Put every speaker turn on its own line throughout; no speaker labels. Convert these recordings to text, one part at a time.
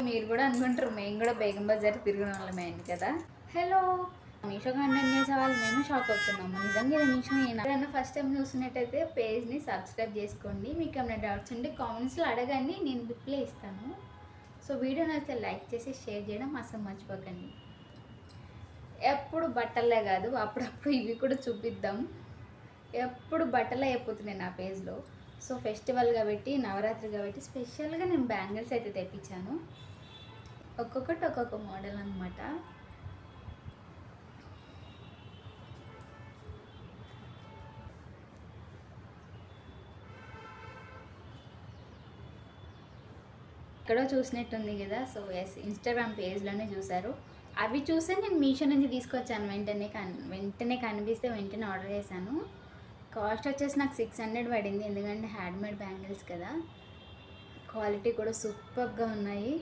మీరు కూడా అనుకుంటారు మేము కూడా బేగం బజార్ తిరిగిన వాళ్ళమే అయింది కదా. హలో, మీషో కంటెంట్ చేసే వాళ్ళు మేము షాక్ అవుతున్నాము. నిజంగా ఇది మీషో ఏదైనా ఫస్ట్ టైం చూసినట్టయితే పేజ్ని సబ్స్క్రైబ్ చేసుకోండి. మీకు ఏమైనా డౌట్స్ ఉంటే కామెంట్స్లో అడగండి, నేను రిప్లై ఇస్తాను. సో వీడియో నచ్చితే లైక్ చేసి షేర్ చేయడం అసలు మర్చిపోకండి. ఎప్పుడు బట్టలే కాదు, అప్పుడప్పుడు ఇవి కూడా చూపిద్దాం. ఎప్పుడు బట్టలే అయిపోతున్నాయి నా పేజ్లో. సో ఫెస్టివల్ కాబట్టి, నవరాత్రి కాబట్టి స్పెషల్గా నేను బ్యాంగిల్స్ అయితే తెప్పించాను. ఒక్కొక్కటి ఒక్కొక్క మోడల్ అనమాట. ఎక్కడో చూసినట్టుంది కదా. సో ఎస్, ఇన్స్టాగ్రామ్ పేజ్లోనే చూశారు. అవి చూసే నేను మీషో నుంచి తీసుకొచ్చాను. వెంటనే కనిపిస్తే వెంటనే ఆర్డర్ చేశాను. కాస్ట్ వచ్చేసి నాకు 600 పడింది, ఎందుకంటే హ్యాండ్మేడ్ బ్యాంగిల్స్ కదా. క్వాలిటీ కూడా సూపర్గా ఉన్నాయి.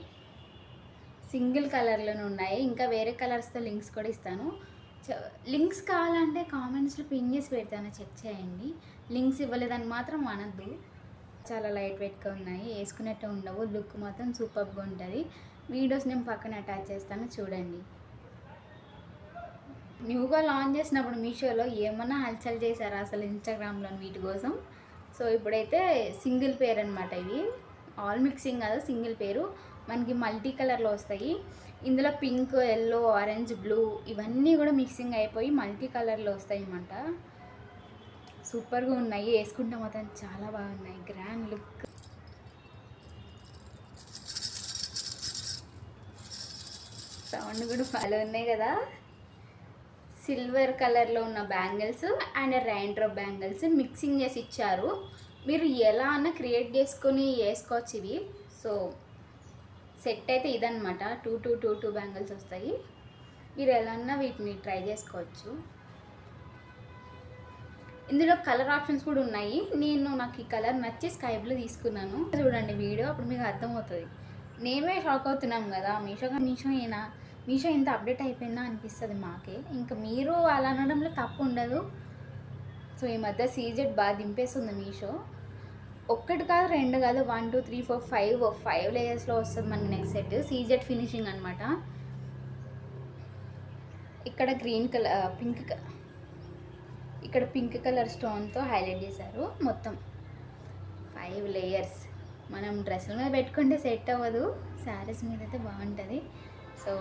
సింగిల్ కలర్లోనే ఉన్నాయి. ఇంకా వేరే కలర్స్తో లింక్స్ కూడా ఇస్తాను. లింక్స్ కావాలంటే కామెంట్స్లో పిన్ చేసి పెడతాను, చెక్ చేయండి. లింక్స్ ఇవ్వలేదని మాత్రం అనద్దు. చాలా లైట్ వెయిట్గా ఉన్నాయి, వేసుకున్నట్టు ఉండవు. లుక్ మాత్రం సూపర్గా ఉంటుంది. వీడియోస్ నేను పక్కన అటాచ్ చేస్తాను, చూడండి. న్యూగా లాంచ్ చేసినప్పుడు మీషోలో ఏమన్నా హల్చల్ చేశారా అసలు ఇన్స్టాగ్రామ్లో వీటి కోసం. సో ఇప్పుడైతే సింగిల్ పేర్ అనమాట. ఇవి ఆల్ మిక్సింగ్ కాదు, సింగిల్ పేరు. మనకి మల్టీ కలర్లో వస్తాయి. ఇందులో పింక్, ఎల్లో, ఆరెంజ్, బ్లూ ఇవన్నీ కూడా మిక్సింగ్ అయిపోయి మల్టీ కలర్లో వస్తాయి అన్నమాట. సూపర్గా ఉన్నాయి, వేసుకుంటే మాత్రం చాలా బాగున్నాయి. Grand look. సౌండ్ కూడా బాగా ఉన్నాయి కదా. సిల్వర్ కలర్లో ఉన్న bangles and rain drop bangles mixing చేసి ఇచ్చారు. మీరు ఎలా అన్నా క్రియేట్ చేసుకొని వేసుకోవచ్చు ఇవి. సో సెట్ అయితే ఇదనమాట. 2 బ్యాంగిల్స్ వస్తాయి. మీరు ఎలా అన్నా వీటిని ట్రై చేసుకోవచ్చు. ఇందులో కలర్ ఆప్షన్స్ కూడా ఉన్నాయి. నాకు ఈ కలర్ నచ్చి స్కై బ్లూ తీసుకున్నాను. చూడండి వీడియో, అప్పుడు మీకు అర్థమవుతుంది. మేమే షాక్ అవుతున్నాం కదా, మీషో ఇంత అప్డేట్ అయిపోయిందా అనిపిస్తుంది మాకే. ఇంకా మీరు అలా అనడంలో తప్పు ఉండదు. సో ఈ మధ్య సీజెడ్ బాగా దింపేస్తుంది మీషో. ఒక్కటి కాదు, రెండు కాదు, 1 2 3 4 5 లేయర్స్లో వస్తుంది మనకి నెక్స్ట్ సెట్. సీజెడ్ ఫినిషింగ్ అనమాట. ఇక్కడ పింక్ కలర్ స్టోన్తో హైలైట్ చేశారు. మొత్తం 5 లేయర్స్. మనం డ్రెస్సుల మీద పెట్టుకుంటే సెట్ అవ్వదు, శారీస్ మీద అయితే బాగుంటుంది. సో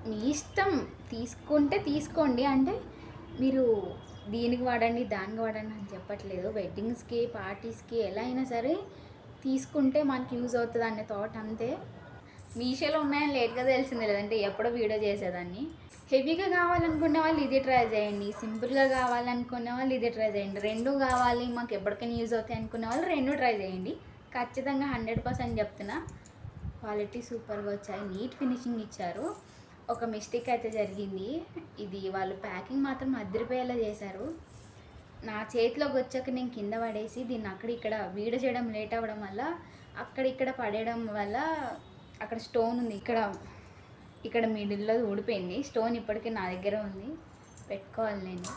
మీ ఇష్టం, తీసుకుంటే తీసుకోండి. అంటే మీరు దీనికి వాడండి, దానికి వాడండి అని చెప్పట్లేదు. వెడ్డింగ్స్కి, పార్టీస్కి ఎలా అయినా సరే తీసుకుంటే మనకి యూజ్ అవుతుంది అనే థాట్ అంతే. మీషోలో ఉన్నాయని లేట్గా తెలిసింది, లేదంటే ఎప్పుడో వీడియో చేసేదాన్ని. హెవీగా కావాలనుకునే వాళ్ళు ఇది ట్రై చేయండి, సింపుల్గా కావాలనుకునే వాళ్ళు ఇది ట్రై చేయండి. రెండు కావాలి మాకు ఎప్పటికైనా యూజ్ అవుతాయి అనుకునే వాళ్ళు రెండు ట్రై చేయండి. ఖచ్చితంగా 100% చెప్తున్నా, క్వాలిటీ సూపర్గా వచ్చాయి. నీట్ ఫినిషింగ్ ఇచ్చారు. ఒక మిస్టేక్ అయితే జరిగింది. ఇది వాళ్ళు ప్యాకింగ్ మాత్రం అదిరిపోయేలా చేశారు. నా చేతిలోకి వచ్చాక నేను కింద పడేసి దీన్ని ఇక్కడ వీడియో చేయడం లేట్ అవ్వడం వల్ల ఇక్కడ పడేయడం వల్ల అక్కడ స్టోన్ ఉంది, ఇక్కడ మిడిల్లో ఊడిపోయింది. స్టోన్ ఇప్పటికీ నా దగ్గర ఉంది, పెట్టుకోవాలి నేను.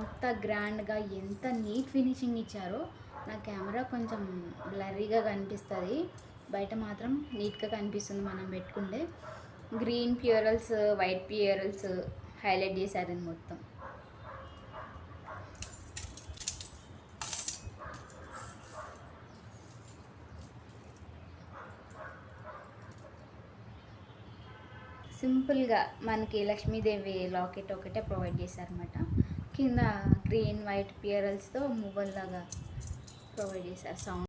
ఎంత గ్రాండ్గా, ఎంత నీట్ ఫినిషింగ్ ఇచ్చారో. నా కెమెరా కొంచెం బ్లర్రీగా కనిపిస్తుంది, బయట మాత్రం నీట్గా కనిపిస్తుంది మనం పెట్టుకుంటే. గ్రీన్ ప్యూరల్స్, వైట్ ప్యూరల్స్ హైలైట్ చేశారు మొత్తం. సింపుల్గా మనకి లక్ష్మీదేవి లాకెట్ ఒకటే ప్రొవైడ్ చేశారన్నమాట. కింద గ్రీన్ వైట్ పియరల్స్తో మువ్వల్లాగా ప్రొవైడ్ చేశారు. సౌండ్